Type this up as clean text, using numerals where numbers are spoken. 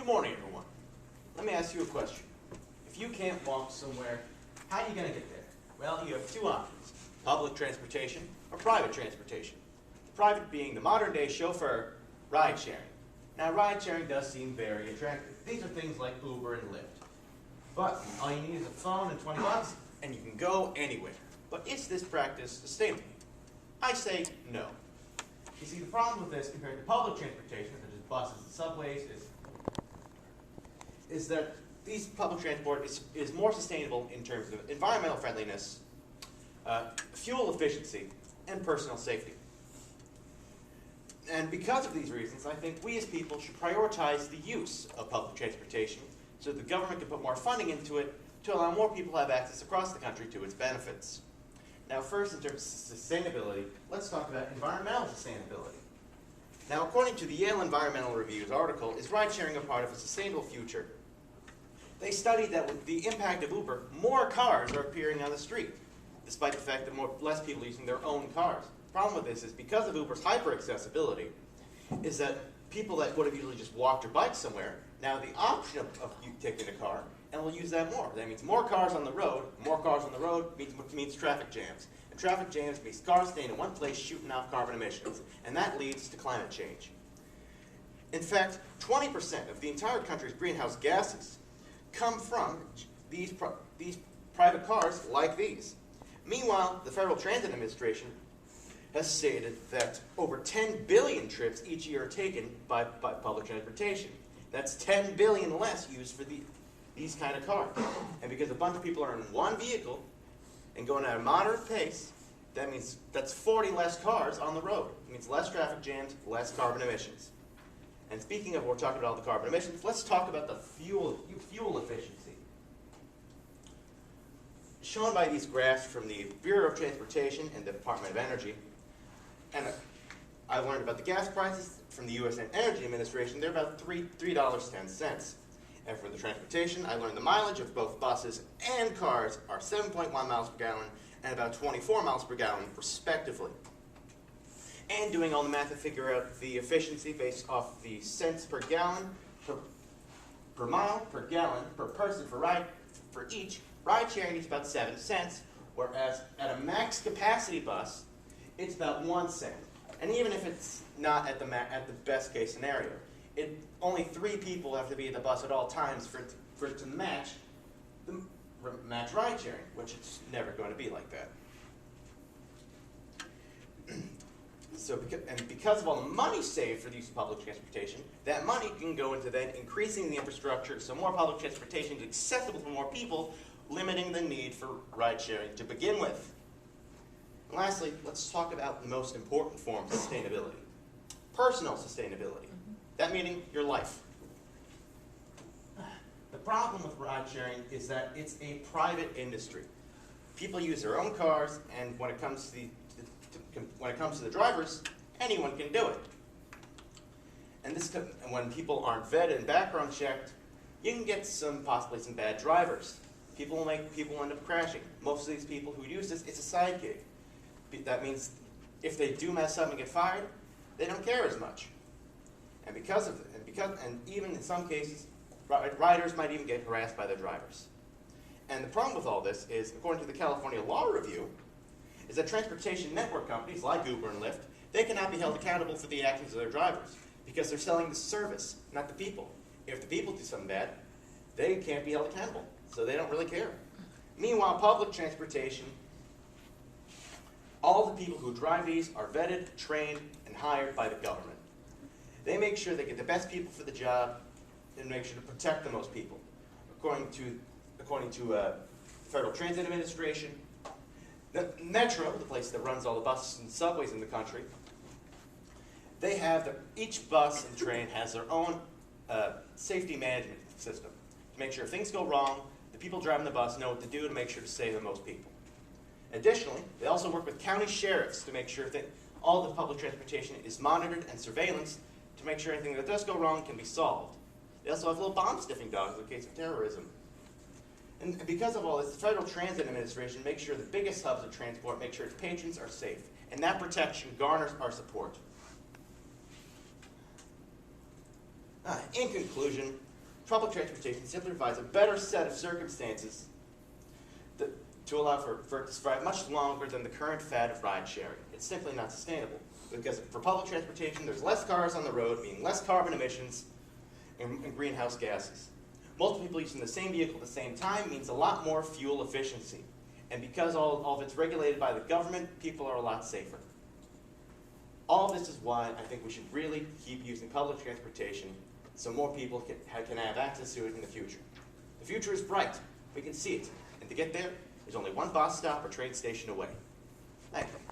morning, everyone. Let me ask you a question. If you can't walk somewhere, how are you going to get there? Well, you have two options, public transportation or private transportation. The private being the modern-day chauffeur ride sharing. Now, ride sharing does seem very attractive. These are things like Uber and Lyft. But all you need is a phone and 20 bucks, and you can go anywhere. But is this practice sustainable? I say no. You see, the problem with this compared to public transportation, such as buses and subways, is that these public transport is more sustainable in terms of environmental friendliness, fuel efficiency, and personal safety. And because of these reasons, I think we as people should prioritize the use of public transportation so the government can put more funding into it to allow more people to have access across the country to its benefits. Now first, in terms of sustainability, let's talk about environmental sustainability. Now according to the Yale Environmental Review's article, Is Ride-Sharing a Part of a Sustainable Future? They studied that with the impact of Uber, more cars are appearing on the street, despite the fact that less people are using their own cars. The problem with this is because of Uber's hyper-accessibility, is that people that would have usually just walked or biked somewhere, now have the option of you taking a car, and will use that more. That means more cars on the road. More cars on the road means traffic jams. And traffic jams means cars staying in one place shooting off carbon emissions. And that leads to climate change. In fact, 20% of the entire country's greenhouse gases come from these private cars like these. Meanwhile, the Federal Transit Administration has stated that over 10 billion trips each year are taken by public transportation. That's 10 billion less used for these kind of cars. And because a bunch of people are in one vehicle and going at a moderate pace, that means that's 40 less cars on the road. It means less traffic jams, less carbon emissions. And speaking of, we're talking about all the carbon emissions, let's talk about the fuel efficiency. Shown by these graphs from the Bureau of Transportation and the Department of Energy, and I learned about the gas prices from the U.S. Energy Administration. They're about $3.10. And for the transportation, I learned the mileage of both buses and cars are 7.1 miles per gallon and about 24 miles per gallon, respectively. And doing all the math to figure out the efficiency based off the cents per gallon, per mile, per gallon, per person, for each, ride sharing is about 7 cents, whereas at a max capacity bus, it's about 1 cent. And even if it's not at the best case scenario, only 3 people have to be at the bus at all times for it to match ride sharing, which it's never going to be like that. So, because of all the money saved for the use of public transportation, that money can go into then increasing the infrastructure so more public transportation is accessible for more people, limiting the need for ride sharing to begin with. And lastly, let's talk about the most important form of sustainability. Personal sustainability. That meaning your life. The problem with ride sharing is that it's a private industry. People use their own cars, and when it comes to the drivers, anyone can do it. And when people aren't vetted and background checked, you can get possibly some bad drivers. People end up crashing. Most of these people who use this, it's a side gig. That means if they do mess up and get fired, they don't care as much. And and even in some cases, riders might even get harassed by their drivers. And the problem with all this is, according to the California Law Review, is that transportation network companies like Uber and Lyft, they cannot be held accountable for the actions of their drivers because they're selling the service, not the people. If the people do something bad, they can't be held accountable, so they don't really care. Meanwhile, public transportation, all the people who drive these are vetted, trained, and hired by the government. They make sure they get the best people for the job and make sure to protect the most people. According to Federal Transit Administration, the Metro, the place that runs all the buses and subways in the country, each bus and train has their own safety management system to make sure if things go wrong, the people driving the bus know what to do to make sure to save the most people. Additionally, they also work with county sheriffs to make sure that all the public transportation is monitored and surveillance to make sure anything that does go wrong can be solved. They also have little bomb-sniffing dogs in case of terrorism. And because of all this, the Federal Transit Administration makes sure the biggest hubs of transport make sure its patrons are safe, and that protection garners our support. In conclusion, public transportation simply provides a better set of circumstances to allow for it to survive much longer than the current fad of ride sharing. It's simply not sustainable. Because for public transportation, there's less cars on the road, meaning less carbon emissions and greenhouse gases. Multiple people using the same vehicle at the same time means a lot more fuel efficiency. And because all of it's regulated by the government, people are a lot safer. All of this is why I think we should really keep using public transportation so more people can have access to it in the future. The future is bright. We can see it. And to get there, there's only one bus stop or train station away. Thank you.